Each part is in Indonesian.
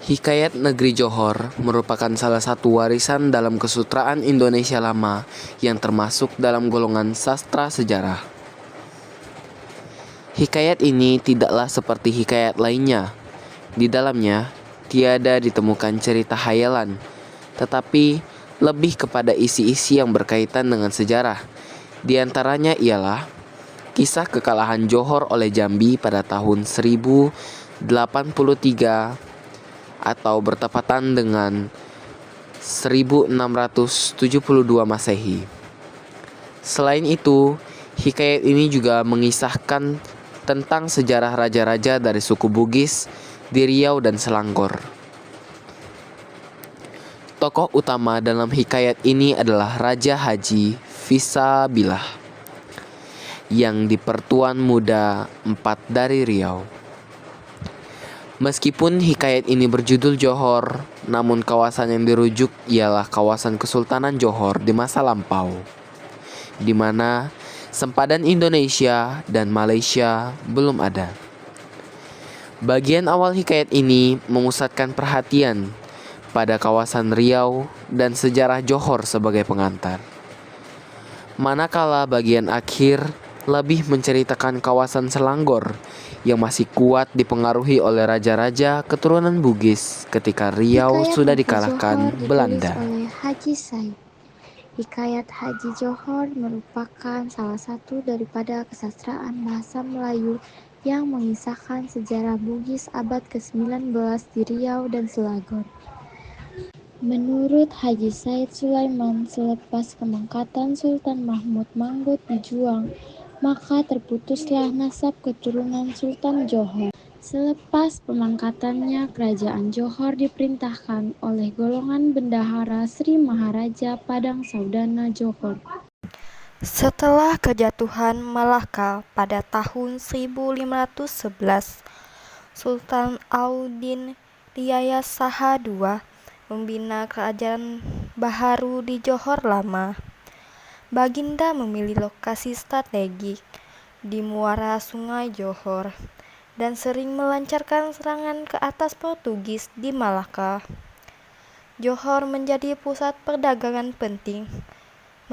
Hikayat Negeri Johor merupakan salah satu warisan dalam kesutraan Indonesia lama yang termasuk dalam golongan sastra sejarah. Hikayat ini tidaklah seperti hikayat lainnya. Di dalamnya tiada ditemukan cerita hayalan, tetapi lebih kepada isi-isi yang berkaitan dengan sejarah. Di antaranya ialah kisah kekalahan Johor oleh Jambi pada tahun 1083 atau bertepatan dengan 1672 Masehi. Selain itu, hikayat ini juga mengisahkan tentang sejarah raja-raja dari suku Bugis di Riau dan Selangor. Tokoh utama dalam hikayat ini adalah Raja Haji Fisabilah yang di Pertuan Muda IV dari Riau. Meskipun hikayat ini berjudul Johor, namun kawasan yang dirujuk ialah kawasan Kesultanan Johor di masa lampau, di mana sempadan Indonesia dan Malaysia belum ada. Bagian awal hikayat ini memusatkan perhatian pada kawasan Riau dan sejarah Johor sebagai pengantar. Manakala bagian akhir lebih menceritakan kawasan Selangor yang masih kuat dipengaruhi oleh raja-raja keturunan Bugis ketika Riau sudah dikalahkan Belanda. Oleh Haji Said. Hikayat Haji Johor merupakan salah satu daripada kesastraan bahasa Melayu yang mengisahkan sejarah Bugis abad ke-19 di Riau dan Selangor. Menurut Haji Said Sulaiman, selepas pemangkatan Sultan Mahmud Manggut di Juang, maka terputuslah nasab keturunan Sultan Johor. Selepas pemangkatannya, kerajaan Johor diperintahkan oleh golongan bendahara Sri Maharaja Padang Saudana Johor. Setelah kejatuhan Malaka pada tahun 1511, Sultan Auddin Riyaya Saha II membina kerajaan baharu di Johor Lama. Baginda memilih lokasi strategik di muara Sungai Johor dan sering melancarkan serangan ke atas Portugis di Malaka. Johor menjadi pusat perdagangan penting,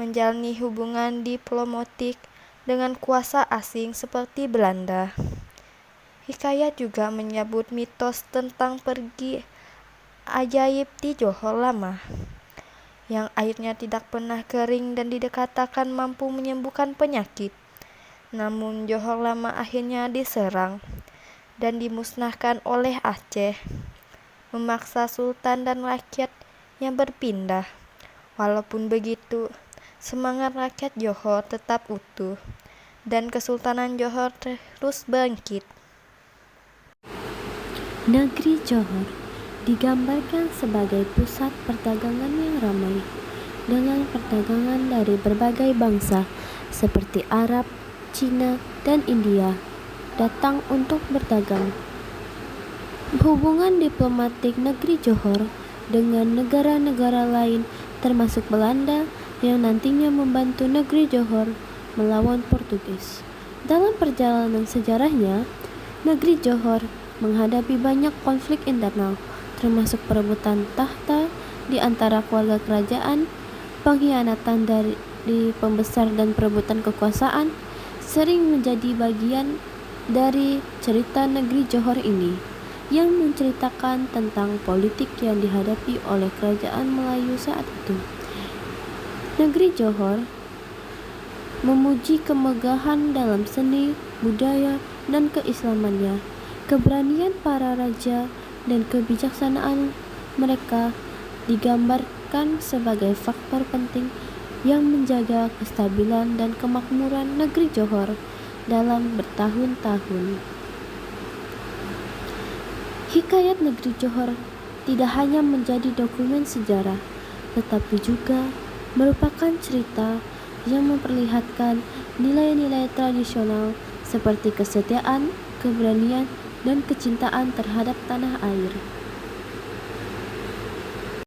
menjalani hubungan diplomatik dengan kuasa asing seperti Belanda. Hikayat juga menyebut mitos tentang pergi ajaib di Johor Lama, yang airnya tidak pernah kering dan dikatakan mampu menyembuhkan penyakit. Namun Johor Lama akhirnya diserang dan dimusnahkan oleh Aceh, memaksa sultan dan rakyat yang berpindah. Walaupun begitu, semangat rakyat Johor tetap utuh dan Kesultanan Johor terus bangkit. Negeri Johor digambarkan sebagai pusat perdagangan yang ramai, dengan perdagangan dari berbagai bangsa seperti Arab, Cina, dan India datang untuk berdagang. Hubungan diplomatik negeri Johor dengan negara-negara lain termasuk Belanda yang nantinya membantu negeri Johor melawan Portugis. Dalam perjalanan sejarahnya, negeri Johor menghadapi banyak konflik internal, termasuk perebutan tahta di antara keluarga kerajaan, pengkhianatan dari pembesar dan perebutan kekuasaan sering menjadi bagian dari cerita negeri Johor ini, yang menceritakan tentang politik yang dihadapi oleh kerajaan Melayu saat itu. Negeri Johor memuji kemegahan dalam seni, budaya, dan keislamannya. Keberanian para raja dan kebijaksanaan mereka digambarkan sebagai faktor penting yang menjaga kestabilan dan kemakmuran negeri Johor dalam bertahun-tahun. Hikayat negeri Johor tidak hanya menjadi dokumen sejarah, tetapi juga merupakan cerita yang memperlihatkan nilai-nilai tradisional seperti kesetiaan, keberanian, dan kecintaan terhadap tanah air.